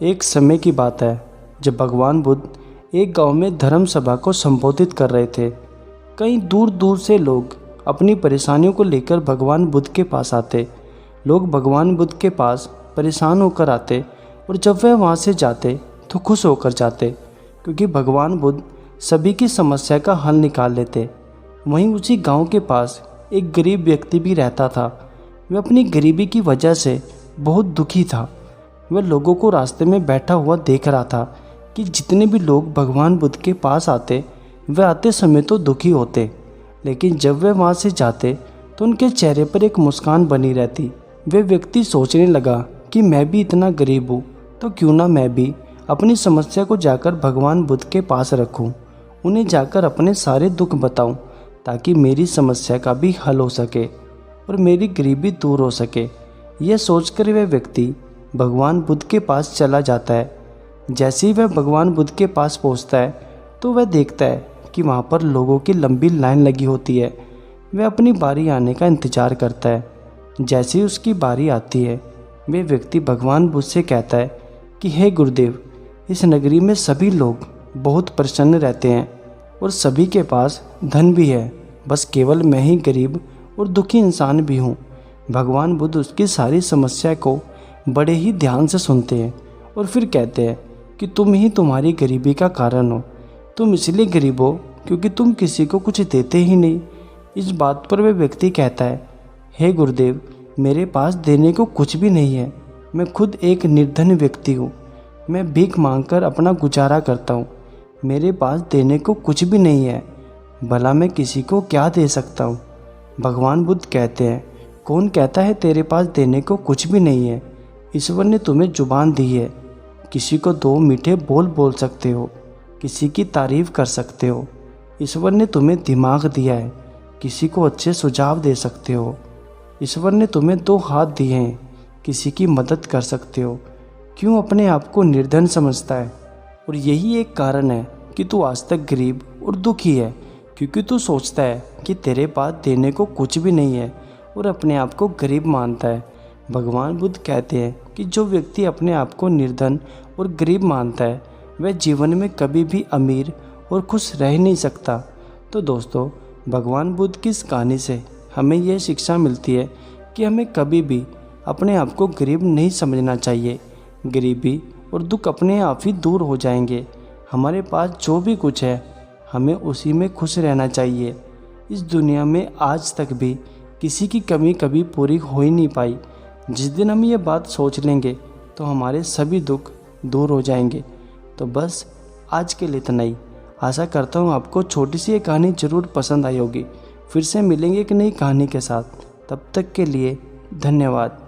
एक समय की बात है जब भगवान बुद्ध एक गांव में धर्म सभा को संबोधित कर रहे थे। कई दूर दूर से लोग अपनी परेशानियों को लेकर भगवान बुद्ध के पास आते। लोग भगवान बुद्ध के पास परेशान होकर आते और जब वह वहां से जाते तो खुश होकर जाते, क्योंकि भगवान बुद्ध सभी की समस्या का हल निकाल लेते। वहीं उसी गांव के पास एक गरीब व्यक्ति भी रहता था। वह अपनी गरीबी की वजह से बहुत दुखी था। वह लोगों को रास्ते में बैठा हुआ देख रहा था कि जितने भी लोग भगवान बुद्ध के पास आते वह आते समय तो दुखी होते, लेकिन जब वह वहाँ से जाते तो उनके चेहरे पर एक मुस्कान बनी रहती। वह व्यक्ति सोचने लगा कि मैं भी इतना गरीब हूँ तो क्यों ना मैं भी अपनी समस्या को जाकर भगवान बुद्ध के पास रखूँ, उन्हें जाकर अपने सारे दुख बताऊँ ताकि मेरी समस्या का भी हल हो सके और मेरी गरीबी दूर हो सके। यह सोचकर वह व्यक्ति भगवान बुद्ध के पास चला जाता है। जैसे ही वह भगवान बुद्ध के पास पहुंचता है तो वह देखता है कि वहां पर लोगों की लंबी लाइन लगी होती है। वह अपनी बारी आने का इंतज़ार करता है। जैसे ही उसकी बारी आती है वह व्यक्ति भगवान बुद्ध से कहता है कि हे गुरुदेव, इस नगरी में सभी लोग बहुत प्रसन्न रहते हैं और सभी के पास धन भी है, बस केवल मैं ही गरीब और दुखी इंसान भी हूँ। भगवान बुद्ध उसकी सारी समस्या को बड़े ही ध्यान से सुनते हैं और फिर कहते हैं कि तुम ही तुम्हारी गरीबी का कारण हो। तुम इसलिए गरीब हो क्योंकि तुम किसी को कुछ देते ही नहीं। इस बात पर वह व्यक्ति कहता है, हे गुरुदेव, मेरे पास देने को कुछ भी नहीं है। मैं खुद एक निर्धन व्यक्ति हूँ। मैं भीख मांगकर अपना गुजारा करता हूँ। मेरे पास देने को कुछ भी नहीं है, भला मैं किसी को क्या दे सकता हूँ। भगवान बुद्ध कहते हैं, कौन कहता है तेरे पास देने को कुछ भी नहीं है? ईश्वर ने तुम्हें जुबान दी है, किसी को दो मीठे बोल बोल सकते हो, किसी की तारीफ कर सकते हो। ईश्वर ने तुम्हें दिमाग दिया है, किसी को अच्छे सुझाव दे सकते हो। ईश्वर ने तुम्हें दो हाथ दिए हैं, किसी की मदद कर सकते हो। क्यों अपने आप को निर्धन समझता है? और यही एक कारण है कि तू आज तक गरीब और दुखी है, क्योंकि तू सोचता है कि तेरे पास देने को कुछ भी नहीं है और अपने आप को गरीब मानता है। भगवान बुद्ध कहते हैं कि जो व्यक्ति अपने आप को निर्धन और गरीब मानता है वह जीवन में कभी भी अमीर और खुश रह नहीं सकता। तो दोस्तों, भगवान बुद्ध की इस कहानी से हमें यह शिक्षा मिलती है कि हमें कभी भी अपने आप को गरीब नहीं समझना चाहिए। गरीबी और दुख अपने आप ही दूर हो जाएंगे। हमारे पास जो भी कुछ है हमें उसी में खुश रहना चाहिए। इस दुनिया में आज तक भी किसी की कमी कभी पूरी हो ही नहीं पाई। जिस दिन हम ये बात सोच लेंगे तो हमारे सभी दुख दूर हो जाएंगे। तो बस आज के लिए इतना ही। आशा करता हूँ आपको छोटी सी ये कहानी ज़रूर पसंद आई होगी। फिर से मिलेंगे एक नई कहानी के साथ। तब तक के लिए धन्यवाद।